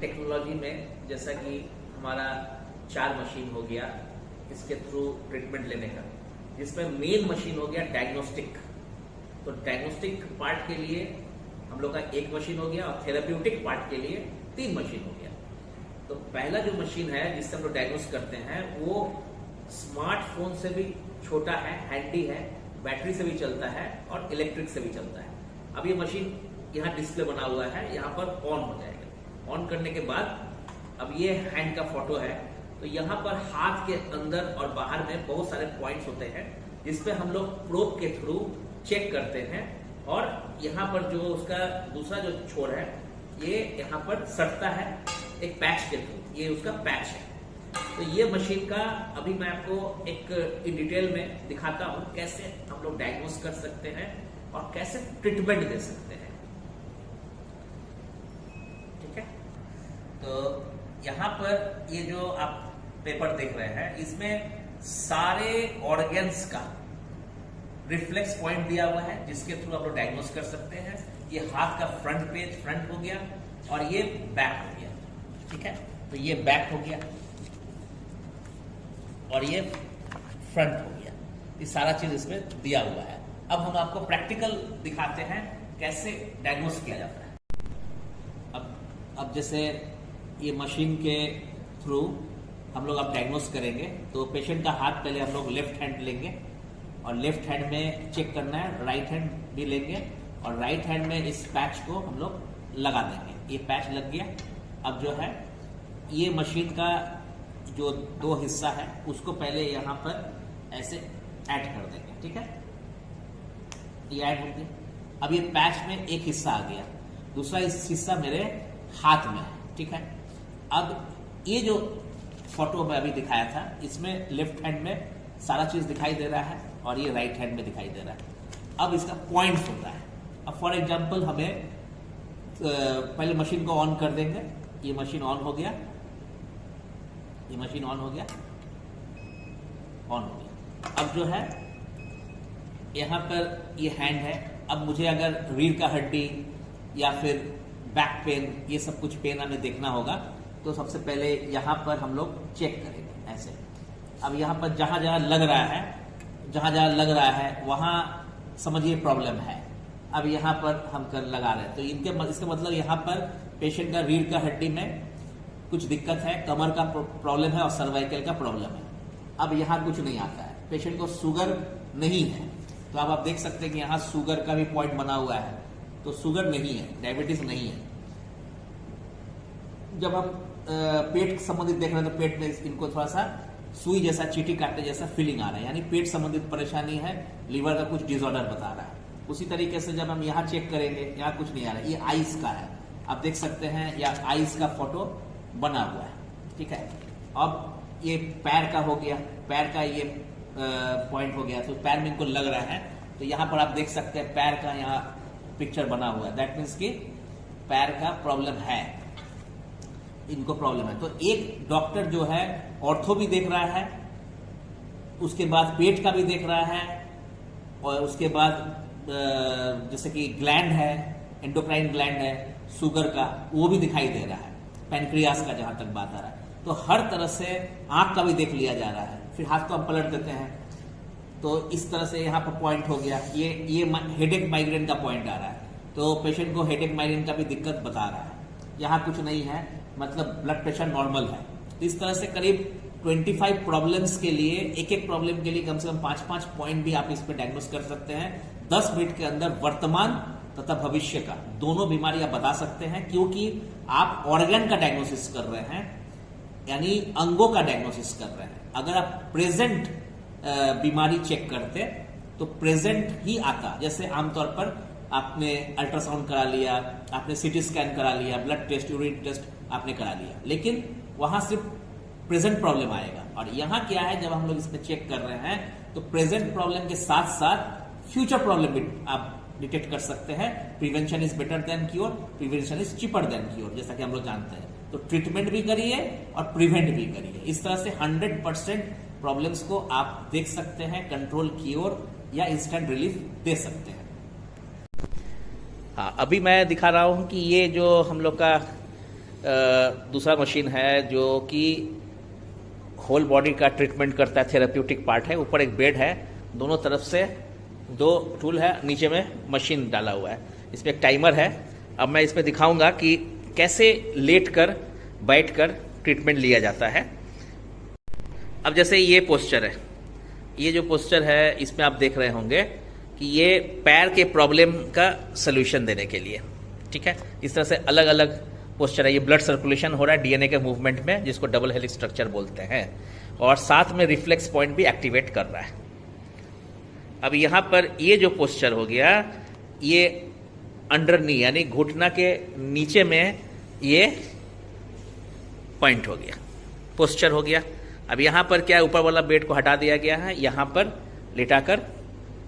Technology में जैसा कि हमारा 4 मशीन हो गया इसके थ्रू ट्रीटमेंट लेने का, जिसमें मेन मशीन हो गया डायग्नोस्टिक। तो डायग्नोस्टिक पार्ट के लिए हम लोग का 1 मशीन हो गया और थेराप्यूटिक पार्ट के लिए 3 मशीन हो गया। तो पहला जो मशीन है जिससे हम लोग डायग्नोस करते हैं वो स्मार्टफोन से भी छोटा है, हैंडी है, बैटरी से भी चलता है और इलेक्ट्रिक से भी चलता है। अब ये मशीन यहाँ डिस्प्ले बना हुआ है, यहाँ पर ऑन हो जाएगा। ऑन करने के बाद अब ये हैंड का फोटो है, तो यहाँ पर हाथ के अंदर और बाहर में बहुत सारे पॉइंट्स होते हैं जिसपे हम लोग प्रोब के थ्रू चेक करते हैं। और यहाँ पर जो उसका दूसरा जो छोर है ये यहाँ पर सटता है एक पैच के थ्रू, ये उसका पैच है। तो ये मशीन का अभी मैं आपको एक इन डिटेल में दिखाता हूँ कैसे हम लोग डायग्नोस कर सकते हैं और कैसे ट्रीटमेंट दे सकते हैं। ठीक है, तो यहाँ पर ये जो आप पेपर देख रहे हैं इसमें सारे ऑर्गन्स का रिफ्लेक्स पॉइंट दिया हुआ है जिसके थ्रू आप लोग डायग्नोस कर सकते हैं। ये हाथ का फ्रंट हो गया और ये बैक हो गया। ठीक है, तो ये बैक हो गया और ये फ्रंट हो गया। ये सारा चीज इसमें दिया हुआ है। अब हम आपको प्रैक्टिकल दिखाते हैं कैसे डायग्नोस किया जाता है। अब जैसे ये मशीन के थ्रू हम लोग अब डायग्नोस करेंगे, तो पेशेंट का हाथ पहले हम लोग लेफ्ट हैंड लेंगे और लेफ्ट हैंड में चेक करना है, राइट हैंड भी लेंगे और राइट हैंड में इस पैच को हम लोग लगा देंगे। ये पैच लग गया। अब जो है ये मशीन का जो 2 हिस्सा है उसको पहले यहाँ पर ऐसे ऐड कर देंगे। ठीक है, ये ऐड हो गया। अब ये पैच में एक हिस्सा आ गया, दूसरा हिस्सा मेरे हाथ में है। ठीक है, अब ये जो फोटो में अभी दिखाया था इसमें लेफ्ट हैंड में सारा चीज दिखाई दे रहा है और ये राइट हैंड में दिखाई दे रहा है। अब इसका पॉइंट्स होता है। अब फॉर एग्जांपल हमें पहले मशीन को ऑन कर देंगे। ये मशीन ऑन हो गया, ये मशीन ऑन हो गया, ऑन हो गया। अब जो है यहाँ पर ये हैंड है। अब मुझे अगर रीढ़ का हड्डी या फिर बैक पेन, ये सब कुछ पेन हमें देखना होगा, तो सबसे पहले यहाँ पर हम लोग चेक करेंगे ऐसे। अब यहाँ पर जहां जहां लग रहा है वहां समझिए प्रॉब्लम है। अब यहाँ पर हम लगा रहे हैं, तो इसका मतलब यहाँ पर पेशेंट का रीढ़ का हड्डी में कुछ दिक्कत है, कमर का प्रॉब्लम है और सर्वाइकल का प्रॉब्लम है। अब यहाँ कुछ नहीं आता है, पेशेंट को शुगर नहीं है, तो अब आप देख सकते हैं कि यहाँ शुगर का भी पॉइंट बना हुआ है, तो शुगर नहीं है, डायबिटीज नहीं है। जब हम पेट संबंधित देख रहे हैं तो पेट में इनको थोड़ा सा सुई जैसा, चींटी काटने जैसा फीलिंग आ रहा है, यानी पेट संबंधित परेशानी है, लीवर का कुछ डिसऑर्डर बता रहा है। उसी तरीके से जब हम यहाँ चेक करेंगे, यहाँ कुछ नहीं आ रहा है, ये आइस का है, आप देख सकते हैं, या आइस का फोटो बना हुआ है। ठीक है, अब ये पैर का हो गया, पैर का ये पॉइंट हो गया, तो पैर में इनको लग रहा है, तो यहाँ पर आप देख सकते हैं पैर का यहाँ पिक्चर बना हुआ है। दैट मीन्स कि पैर का प्रॉब्लम है, इनको प्रॉब्लम है। तो एक डॉक्टर जो है ऑर्थो भी देख रहा है, उसके बाद पेट का भी देख रहा है, और उसके बाद जैसे कि ग्लैंड है, एंडोक्राइन ग्लैंड है, शुगर का वो भी दिखाई दे रहा है, पैनक्रियास का जहां तक बात आ रहा है। तो हर तरह से आंख का भी देख लिया जा रहा है। फिर हाथ को हम पलट देते हैं, तो इस तरह से यहाँ पर पॉइंट हो गया। ये हेडेक माइग्रेन का पॉइंट आ रहा है, तो पेशेंट को हेडेक माइग्रेन का भी दिक्कत बता रहा है। यहाँ कुछ नहीं है, मतलब ब्लड प्रेशर नॉर्मल है। इस तरह से करीब 25 प्रॉब्लम्स के लिए, एक प्रॉब्लम के लिए कम से कम 5-5 पॉइंट भी आप इस पे डायग्नोस कर सकते हैं। 10 मिनट के अंदर वर्तमान तथा भविष्य का दोनों बीमारी आप बता सकते हैं, क्योंकि आप ऑर्गन का डायग्नोसिस कर रहे हैं, यानी अंगों का डायग्नोसिस कर रहे हैं। अगर आप प्रेजेंट बीमारी चेक करते तो प्रेजेंट ही आता। जैसे आमतौर पर आपने अल्ट्रासाउंड करा लिया, आपने सीटी स्कैन करा लिया, ब्लड टेस्ट, यूरिन टेस्ट आपने करा लिया, लेकिन वहां सिर्फ प्रेजेंट प्रॉब्लम आएगा। और यहाँ क्या है, जब हम लोग इसमें चेक कर रहे हैं तो प्रेजेंट प्रॉब्लम के साथ साथ फ्यूचर प्रॉब्लम भी आप डिटेक्ट कर सकते हैं। Prevention is better than cure, prevention is cheaper than cure, जैसा कि हम लोग जानते हैं। तो ट्रीटमेंट भी करिए और प्रिवेंट भी करिए। इस तरह से 100% प्रॉब्लम्स को आप देख सकते हैं, कंट्रोल, क्योर या इंस्टेंट रिलीफ दे सकते हैं। हाँ, अभी मैं दिखा रहा हूं कि ये जो हम लोग का दूसरा मशीन है जो कि होल बॉडी का ट्रीटमेंट करता है, थेराप्यूटिक पार्ट है। ऊपर एक बेड है, दोनों तरफ से 2 टूल है, नीचे में मशीन डाला हुआ है। इसमें एक टाइमर है। अब मैं इसमें दिखाऊंगा कि कैसे लेट कर बैठ कर ट्रीटमेंट लिया जाता है। अब जैसे ये पोस्चर है, ये जो पोस्चर है इसमें आप देख रहे होंगे कि ये पैर के प्रॉब्लम का सलूशन देने के लिए, ठीक है। इस तरह से अलग अलग पोस्चर है। ये ब्लड सर्कुलेशन हो रहा है डीएनए के मूवमेंट में, जिसको डबल हेलिक्स स्ट्रक्चर बोलते हैं, और साथ में रिफ्लेक्स पॉइंट भी एक्टिवेट कर रहा है। अब यहाँ पर ये जो पोस्चर हो गया, ये अंडर नी यानी घुटना के नीचे में ये पॉइंट हो गया, पोस्चर हो गया। अब यहाँ पर क्या है, ऊपर वाला बेड को हटा दिया गया है, यहाँ पर लिटाकर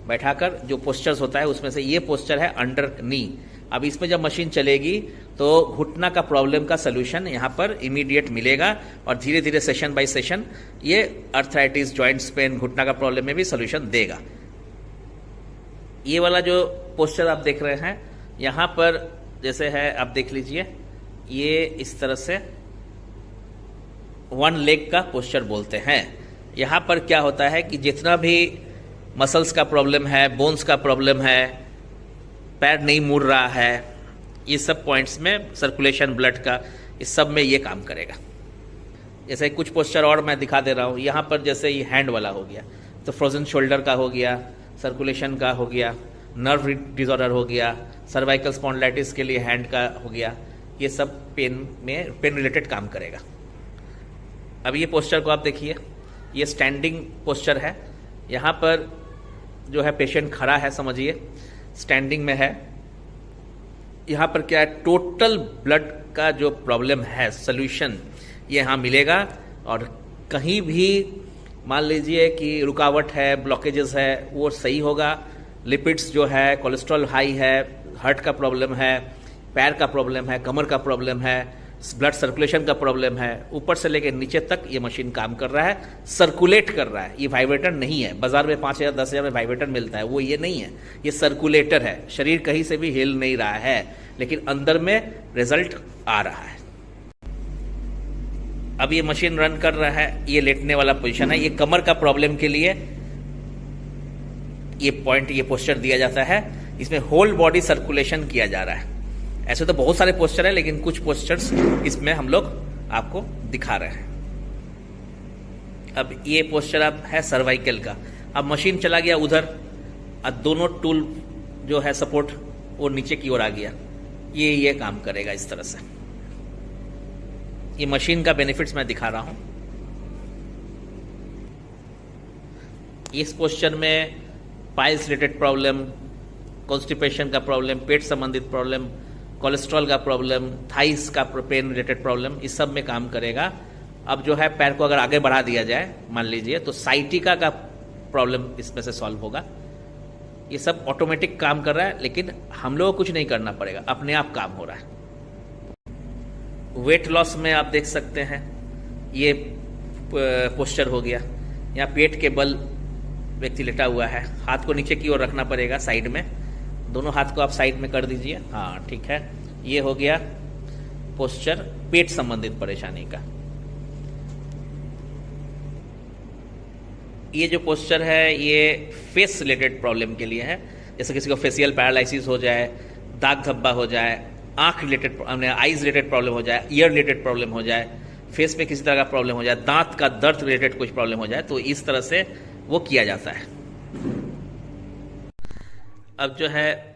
बैठाकर जो पोस्चर्स होता है उसमें से ये पोस्चर है अंडर नी। अब इसमें जब मशीन चलेगी तो घुटना का प्रॉब्लम का सलूशन यहाँ पर इमीडिएट मिलेगा, और धीरे धीरे सेशन बाय सेशन ये अर्थराइटिस, जॉइंट्स पेन, घुटना का प्रॉब्लम में भी सलूशन देगा। ये वाला जो पोस्चर आप देख रहे हैं यहाँ पर जैसे है, आप देख लीजिए, ये इस तरह से 1 लेग का पोस्चर बोलते हैं। यहाँ पर क्या होता है कि जितना भी मसल्स का प्रॉब्लम है, बोन्स का प्रॉब्लम है, पैर नहीं मुड़ रहा है, ये सब पॉइंट्स में सर्कुलेशन ब्लड का, इस सब में ये काम करेगा। जैसे कुछ पोस्चर और मैं दिखा दे रहा हूँ। यहाँ पर जैसे ये हैंड वाला हो गया, तो फ्रोजन शोल्डर का हो गया, सर्कुलेशन का हो गया, नर्व डिसऑर्डर हो गया, सर्वाइकल स्पॉन्डिलाइटिस के लिए हैंड का हो गया। ये सब पेन रिलेटेड काम करेगा। अब ये पोस्चर को आप देखिए, ये स्टैंडिंग पोस्चर है। यहाँ पर जो है पेशेंट खड़ा है, समझिए स्टैंडिंग में है। यहाँ पर क्या है, टोटल ब्लड का जो प्रॉब्लम है सॉल्यूशन ये यहाँ मिलेगा। और कहीं भी मान लीजिए कि रुकावट है, ब्लॉकेजेस है, वो सही होगा। लिपिड्स जो है, कोलेस्ट्रॉल हाई है, हार्ट का प्रॉब्लम है, पैर का प्रॉब्लम है, कमर का प्रॉब्लम है, ब्लड सर्कुलेशन का प्रॉब्लम है, ऊपर से लेकर नीचे तक ये मशीन काम कर रहा है, सर्कुलेट कर रहा है। ये वाइब्रेटर नहीं है, बाजार में 5,000 10,000 में वाइब्रेटर मिलता है, वो ये नहीं है, ये सर्कुलेटर है। शरीर कहीं से भी हिल नहीं रहा है, लेकिन अंदर में रिजल्ट आ रहा है। अब ये मशीन रन कर रहा है, ये लेटने वाला पोजीशन है। ये कमर का प्रॉब्लम के लिए ये पॉइंट, ये पोस्चर दिया जाता है। इसमें होल बॉडी सर्कुलेशन किया जा रहा है। ऐसे तो बहुत सारे पोस्चर है, लेकिन कुछ पोस्चर्स इसमें हम लोग आपको दिखा रहे हैं। अब ये पोस्चर आप है सर्वाइकल का। अब मशीन चला गया उधर, अब दोनों टूल जो है सपोर्ट वो नीचे की ओर आ गया। ये काम करेगा इस तरह से। ये मशीन का बेनिफिट्स मैं दिखा रहा हूं। इस पोस्चर में पाइल्स रिलेटेड प्रॉब्लम, कॉन्स्टिपेशन का प्रॉब्लम, पेट संबंधित प्रॉब्लम, कोलेस्ट्रॉल का प्रॉब्लम, थाइस का पेन रिलेटेड प्रॉब्लम, इस सब में काम करेगा। अब जो है पैर को अगर आगे बढ़ा दिया जाए मान लीजिए, तो साइटिका का प्रॉब्लम इसमें से सॉल्व होगा। ये सब ऑटोमेटिक काम कर रहा है, लेकिन हम लोगों को कुछ नहीं करना पड़ेगा, अपने आप काम हो रहा है। वेट लॉस में आप देख सकते हैं, ये पोस्चर हो गया। यहाँ पेट के बल व्यक्ति लेटा हुआ है, हाथ को नीचे की ओर रखना पड़ेगा साइड में, दोनों हाथ को आप साइड में कर दीजिए। हाँ ठीक है, ये हो गया पोस्चर पेट संबंधित परेशानी का। ये जो पोस्चर है ये फेस रिलेटेड प्रॉब्लम के लिए है। जैसे किसी को फेशियल पैरालिसिस हो जाए, दाग धब्बा हो जाए, आंख रिलेटेड, आईज रिलेटेड प्रॉब्लम हो जाए, ईयर रिलेटेड प्रॉब्लम हो जाए, फेस में किसी तरह का प्रॉब्लम हो जाए, दांत का दर्द रिलेटेड कुछ प्रॉब्लम हो जाए, तो इस तरह से वो किया जाता है। अब जो है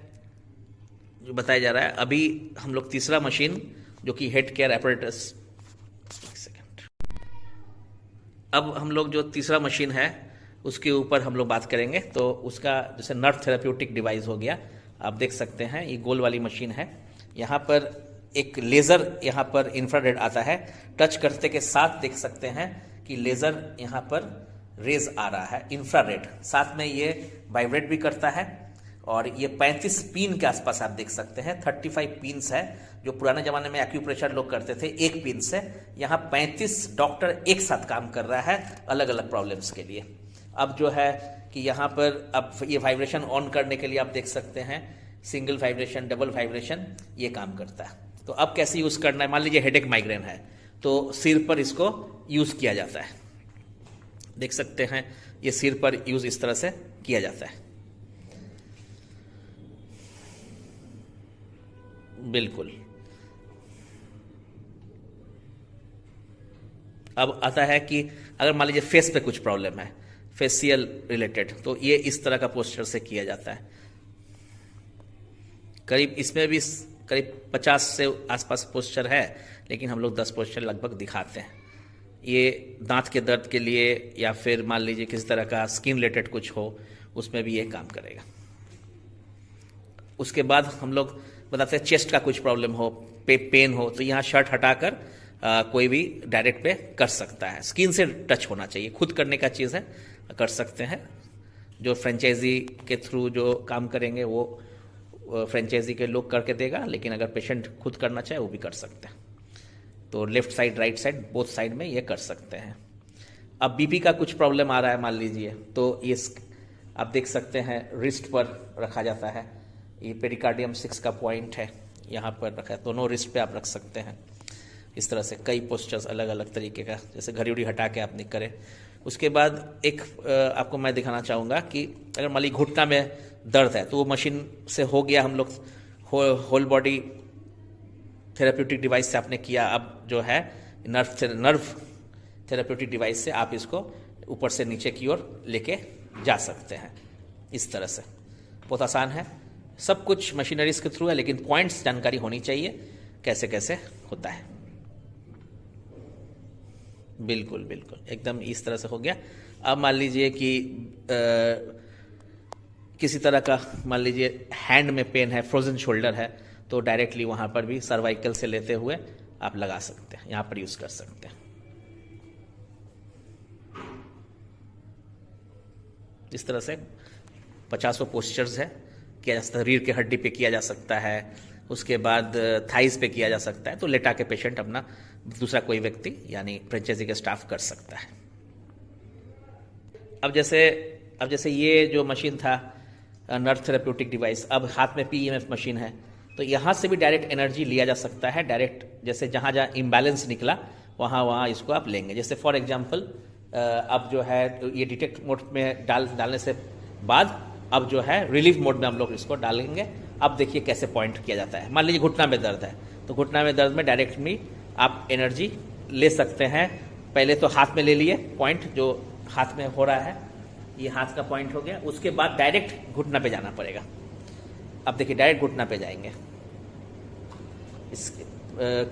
जो बताया जा रहा है, अभी हम लोग तीसरा मशीन जो कि हेड केयर एपरेटस, अब हम लोग जो तीसरा मशीन है उसके ऊपर हम लोग बात करेंगे। तो उसका जैसे नर्व थेराप्यूटिक डिवाइस हो गया, आप देख सकते हैं ये गोल वाली मशीन है। यहाँ पर एक लेज़र यहाँ पर इंफ्रारेड आता है, टच करते के साथ देख सकते हैं कि लेज़र यहाँ पर रेज आ रहा है, इंफ्रारेड। साथ में ये वाइब्रेट भी करता है, और ये 35 पिन के आसपास आप देख सकते हैं। 35 पिन्स है, जो पुराने जमाने में एक्यूप्रेशर लोग करते थे एक पिन से। यहाँ 35 डॉक्टर एक साथ काम कर रहा है अलग अलग प्रॉब्लम्स के लिए। अब जो है कि यहाँ पर अब ये वाइब्रेशन ऑन करने के लिए आप देख सकते हैं, सिंगल वाइब्रेशन, डबल वाइब्रेशन, ये काम करता है। तो अब कैसे यूज करना है, मान लीजिए हेडेक माइग्रेन है तो सिर पर इसको यूज किया जाता है। देख सकते हैं ये सिर पर यूज इस तरह से किया जाता है। बिल्कुल। अब आता है कि अगर मान लीजिए फेस पे कुछ प्रॉब्लम है, फेशियल रिलेटेड, तो ये इस तरह का पोस्चर से किया जाता है। करीब इसमें भी करीब 50 से आसपास पोस्चर है, लेकिन हम लोग 10 पोस्चर लगभग दिखाते हैं। ये दांत के दर्द के लिए या फिर मान लीजिए किसी तरह का स्किन रिलेटेड कुछ हो, उसमें भी ये काम करेगा। उसके बाद हम लोग बताते हैं चेस्ट का कुछ प्रॉब्लम हो, पेन हो, तो यहाँ शर्ट हटाकर कोई भी डायरेक्ट पे कर सकता है। स्किन से टच होना चाहिए, खुद करने का चीज़ है, कर सकते हैं। जो फ्रेंचाइजी के थ्रू जो काम करेंगे वो फ्रेंचाइजी के लोग करके देगा, लेकिन अगर पेशेंट खुद करना चाहे वो भी कर सकते हैं। तो left side right side both side में ये कर सकते हैं। अब बीपी का कुछ प्रॉब्लम आ रहा है मान लीजिए, तो ये आप देख सकते हैं रिस्ट पर रखा जाता है। ये पेरिकार्डियम 6 का पॉइंट है, यहाँ पर रखा है, दोनों रिस्ट पे आप रख सकते हैं। इस तरह से कई पोस्चर्स अलग अलग तरीके का, जैसे घड़ी उड़ी हटा के आप नहीं करें। उसके बाद एक आपको मैं दिखाना चाहूँगा कि अगर मान लीजिए घुटना में दर्द है तो वो मशीन से हो गया, हम लोग होल बॉडी थेराप्यूटिक डिवाइस से आपने किया। अब जो है नर्व थेराप्यूटिक डिवाइस से आप इसको ऊपर से नीचे की ओर लेके जा सकते हैं। इस तरह से बहुत आसान है, सब कुछ मशीनरीज के थ्रू है, लेकिन पॉइंट्स जानकारी होनी चाहिए कैसे कैसे होता है। बिल्कुल बिल्कुल एकदम इस तरह से हो गया। अब मान लीजिए कि किसी तरह का मान लीजिए हैंड में पेन है, फ्रोजन शोल्डर है, तो डायरेक्टली वहां पर भी सर्वाइकल से लेते हुए आप लगा सकते हैं, यहां पर यूज कर सकते हैं। इस तरह से 50 पोस्चर्स है, किया जा सकता है। रीढ़ के हड्डी पे किया जा सकता है, उसके बाद थाइस पे किया जा सकता है। तो लेटा के पेशेंट अपना दूसरा कोई व्यक्ति यानी फ्रेंचाइजी के स्टाफ कर सकता है। अब जैसे ये जो मशीन था नर्व थेराप्यूटिक डिवाइस, अब हाथ में पीईएमएफ मशीन है, तो यहाँ से भी डायरेक्ट एनर्जी लिया जा सकता है। डायरेक्ट जैसे जहाँ जहाँ इम्बैलेंस निकला वहाँ इसको आप लेंगे। जैसे फॉर एग्जाम्पल अब जो है ये डिटेक्ट मोड में डालने से बाद अब जो है रिलीफ मोड में हम लोग इसको डालेंगे। अब देखिए कैसे पॉइंट किया जाता है। मान लीजिए घुटना में दर्द है, तो घुटना में दर्द में डायरेक्ट में आप एनर्जी ले सकते हैं। पहले तो हाथ में ले लिए पॉइंट, जो हाथ में हो रहा है, ये हाथ का पॉइंट हो गया। उसके बाद डायरेक्ट घुटना पे जाना पड़ेगा। अब देखिए डायरेक्ट घुटना पे जाएंगे, इस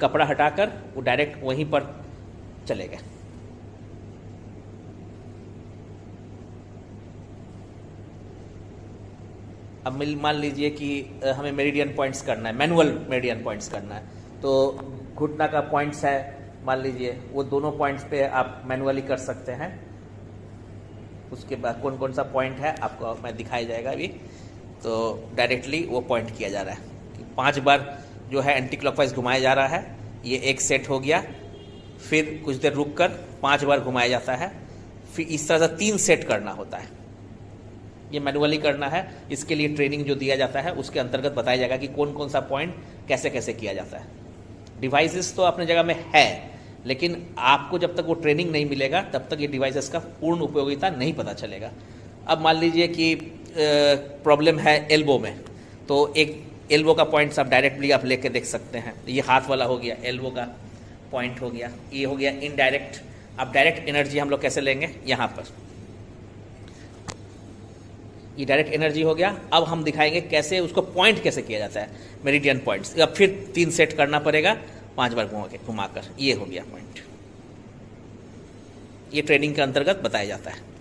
कपड़ा हटाकर वो डायरेक्ट वहीं पर चले गए। अब मान लीजिए कि हमें मेरिडियन पॉइंट्स करना है, मैनुअल मेरिडियन पॉइंट्स करना है, तो घुटना का पॉइंट्स है मान लीजिए, वो दोनों पॉइंट्स पे आप मैनुअली कर सकते हैं। उसके बाद कौन कौन सा पॉइंट है आपको मैं दिखाया जाएगा अभी। तो डायरेक्टली वो पॉइंट किया जा रहा है। 5 बार जो है एंटी क्लॉकवाइज घुमाया जा रहा है, ये एक सेट हो गया। फिर कुछ देर रुक कर 5 बार घुमाया जाता है। फिर इस तरह से 3 सेट करना होता है। ये मैनुअली करना है। इसके लिए ट्रेनिंग जो दिया जाता है उसके अंतर्गत बताया जाएगा कि कौन कौन सा पॉइंट कैसे कैसे किया जाता है। डिवाइसेस तो अपने जगह में है, लेकिन आपको जब तक वो ट्रेनिंग नहीं मिलेगा तब तक ये डिवाइसेस का पूर्ण उपयोगिता नहीं पता चलेगा। अब मान लीजिए कि प्रॉब्लम है एल्बो में, तो एक एल्बो का पॉइंट्स आप डायरेक्टली आप लेके देख सकते हैं। ये हाथ वाला हो गया, एल्बो का पॉइंट हो गया। ये हो गया इनडायरेक्ट। अब डायरेक्ट एनर्जी हम लोग कैसे लेंगे, यहाँ पर ये डायरेक्ट एनर्जी हो गया। अब हम दिखाएंगे कैसे उसको पॉइंट कैसे किया जाता है, मेरिडियन पॉइंट्स। अब फिर 3 सेट करना पड़ेगा 5 बार घुमाकर। ये हो गया पॉइंट। ये ट्रेनिंग के अंतर्गत बताया जाता है।